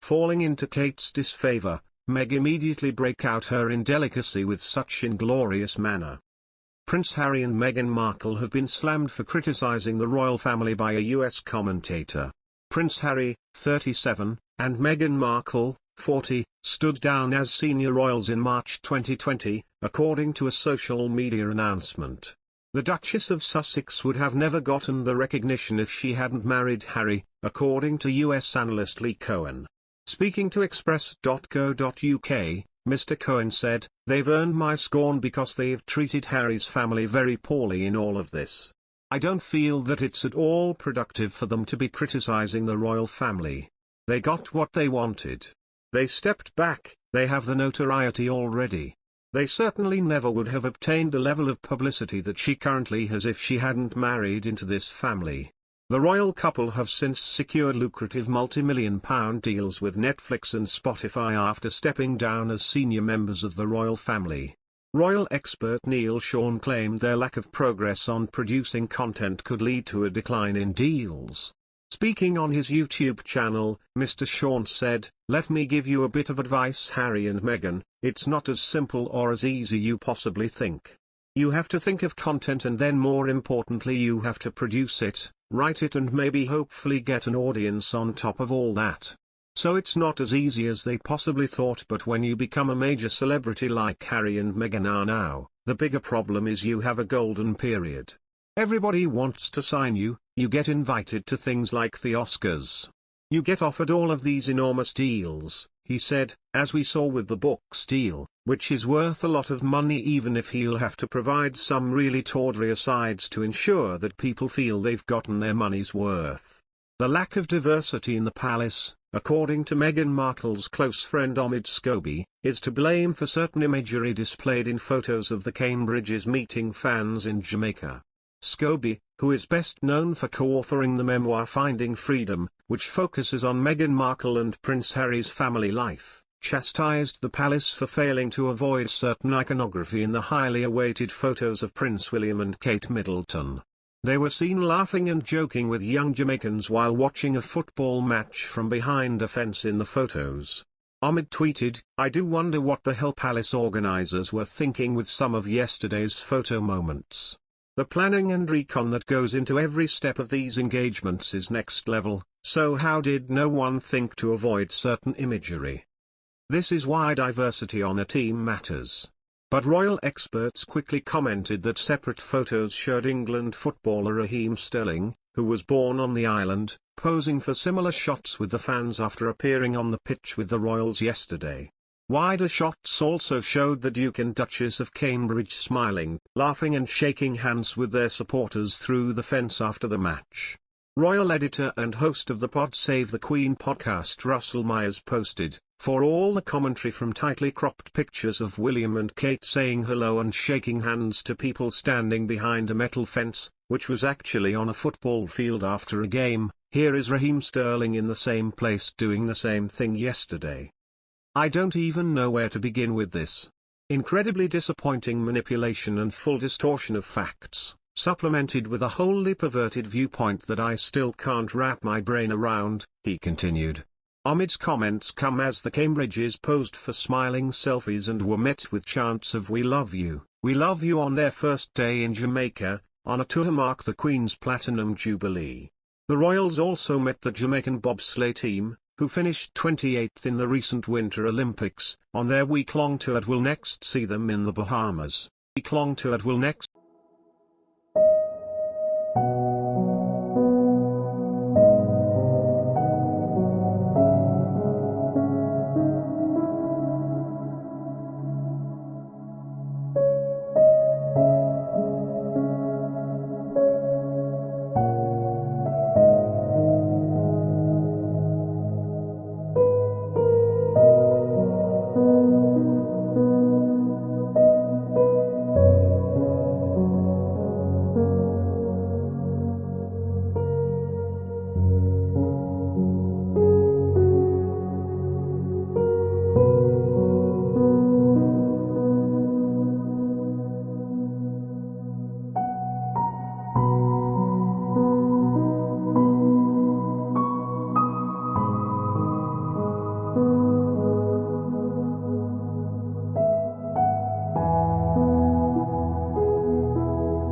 Falling into Kate's disfavor, Meg immediately broke out her indelicacy with such inglorious manner. Prince Harry and Meghan Markle have been slammed for criticizing the royal family by a US commentator. Prince Harry, 37, and Meghan Markle, 40, stood down as senior royals in March 2020, according to a social media announcement. The Duchess of Sussex would have never gotten the recognition if she hadn't married Harry, according to US analyst Lee Cohen. Speaking to Express.co.uk, Mr. Cohen said, "They've earned my scorn because they've treated Harry's family very poorly in all of this. I don't feel that it's at all productive for them to be criticizing the royal family. They got what they wanted. They stepped back, they have the notoriety already. They certainly never would have obtained the level of publicity that she currently has if she hadn't married into this family." The royal couple have since secured lucrative multi-million-pound deals with Netflix and Spotify after stepping down as senior members of the royal family. Royal expert Neil Sean claimed their lack of progress on producing content could lead to a decline in deals. Speaking on his YouTube channel, Mr. Sean said, "Let me give you a bit of advice, Harry and Meghan, it's not as simple or as easy you possibly think. You have to think of content and then more importantly you have to produce it, write it and maybe hopefully get an audience on top of all that. So it's not as easy as they possibly thought, but when you become a major celebrity like Harry and Meghan are now, the bigger problem is you have a golden period. Everybody wants to sign you, you get invited to things like the Oscars. You get offered all of these enormous deals," he said, as we saw with the books deal, which is worth a lot of money even if he'll have to provide some really tawdry asides to ensure that people feel they've gotten their money's worth. The lack of diversity in the palace, according to Meghan Markle's close friend Omid Scobie, is to blame for certain imagery displayed in photos of the Cambridges meeting fans in Jamaica. Scobie, who is best known for co-authoring the memoir Finding Freedom, which focuses on Meghan Markle and Prince Harry's family life, chastised the palace for failing to avoid certain iconography in the highly awaited photos of Prince William and Kate Middleton. They were seen laughing and joking with young Jamaicans while watching a football match from behind a fence in the photos. Omid tweeted, "I do wonder what the hell palace organizers were thinking with some of yesterday's photo moments. The planning and recon that goes into every step of these engagements is next level, so how did no one think to avoid certain imagery? This is why diversity on a team matters." But royal experts quickly commented that separate photos showed England footballer Raheem Sterling, who was born on the island, posing for similar shots with the fans after appearing on the pitch with the royals yesterday. Wider shots also showed the Duke and Duchess of Cambridge smiling, laughing and shaking hands with their supporters through the fence after the match. Royal editor and host of the Pod Save the Queen podcast Russell Myers posted, "For all the commentary from tightly cropped pictures of William and Kate saying hello and shaking hands to people standing behind a metal fence, which was actually on a football field after a game, here is Raheem Sterling in the same place doing the same thing yesterday. I don't even know where to begin with this. Incredibly disappointing manipulation and full distortion of facts, supplemented with a wholly perverted viewpoint that I still can't wrap my brain around," he continued. Omid's comments come as the Cambridges posed for smiling selfies and were met with chants of we love you" on their first day in Jamaica, on a tour to mark the Queen's Platinum Jubilee. The royals also met the Jamaican bobsleigh team, who finished 28th in the recent Winter Olympics, on their week-long tour that will next see them in the Bahamas.